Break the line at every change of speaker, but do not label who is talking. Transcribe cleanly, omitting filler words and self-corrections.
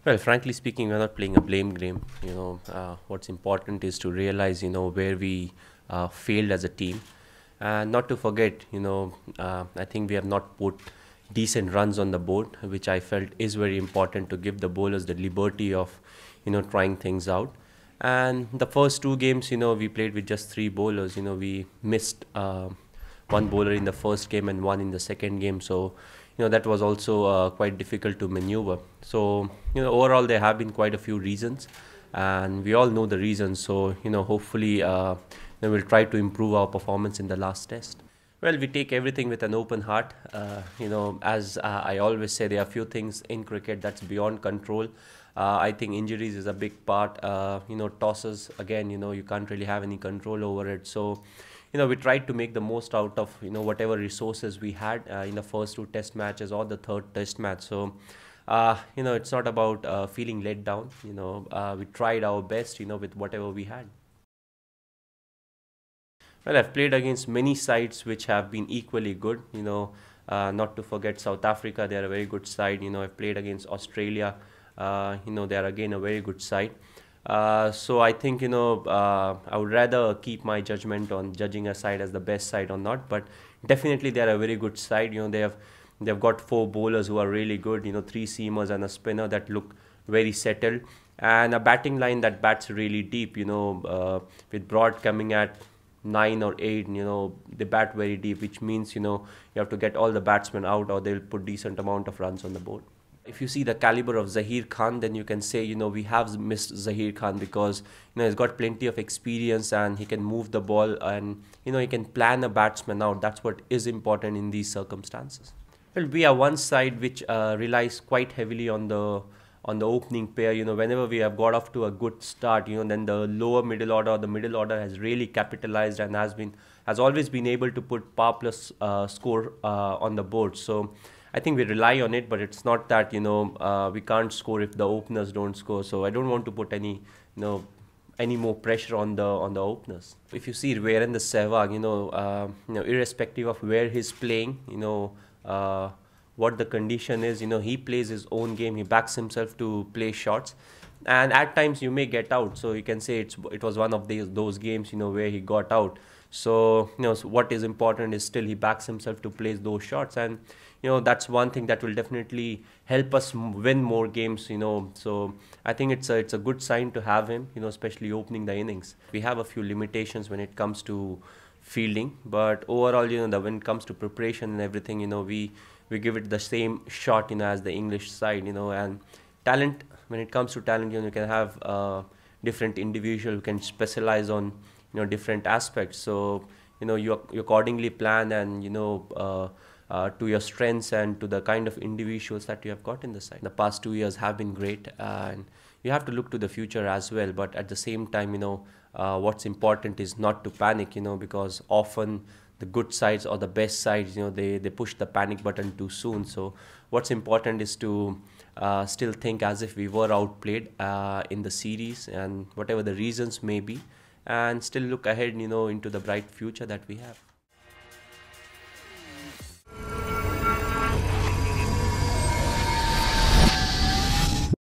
Well, frankly speaking, we're not playing a blame game. What's important is to realize, where we failed as a team, and not to forget. I think we have not put decent runs on the board, which I felt is very important to give the bowlers the liberty of, trying things out. And the first two games, we played with just three bowlers. We missed one bowler in the first game and one in the second game. So, that was also quite difficult to maneuver. So, overall, there have been quite a few reasons, and we all know the reasons. So, hopefully, we'll try to improve our performance in the last test. Well, we take everything with an open heart. As I always say, there are few things in cricket that's beyond control. I think injuries is a big part. Tosses, again, you can't really have any control over it. So, we tried to make the most out of, whatever resources we had in the first two test matches or the third test match. So, it's not about feeling let down. We tried our best, with whatever we had. Well, I've played against many sides which have been equally good. Not to forget South Africa, they are a very good side. I've played against Australia. They are again a very good side. So I think I would rather keep my judgment on judging a side as the best side or not. But definitely they are a very good side. They've got four bowlers who are really good. Three seamers and a spinner that look very settled, and a batting line that bats really deep. With Broad coming at 9 or 8, they bat very deep, which means you have to get all the batsmen out or they'll put decent amount of runs on the board. If you see the caliber of Zaheer Khan, then you can say we have missed Zaheer Khan because he's got plenty of experience and he can move the ball, and he can plan a batsman out. That's what is important in these circumstances. Well, we are one side which relies quite heavily on the opening pair. Whenever we have got off to a good start, then the lower middle order or the middle order has really capitalized and has always been able to put par plus score on the board. So I think we rely on it, but it's not that we can't score if the openers don't score. So I don't want to put any more pressure on the openers. If you see Virendra Sehwag, irrespective of where he's playing, what the condition is, he plays his own game. He backs himself to play shots, and at times you may get out. So you can say it was one of those games, where he got out. So so what is important is still he backs himself to play those shots, and that's one thing that will definitely help us win more games. So I think it's a good sign to have him, especially opening the innings. We have a few limitations when it comes to fielding, but overall, when it comes to preparation and everything, we give it the same shot, as the English side, and talent. When it comes to talent, you can have different individual who can specialize on different aspects. So you accordingly plan and to your strengths and to the kind of individuals that you have got in the side. The past 2 years have been great, and you have to look to the future as well. But at the same time, what's important is not to panic, because often the good sides or the best sides, they push the panic button too soon. So what's important is to still think as if we were outplayed in the series, and whatever the reasons may be, and still look ahead, into the bright future that we have.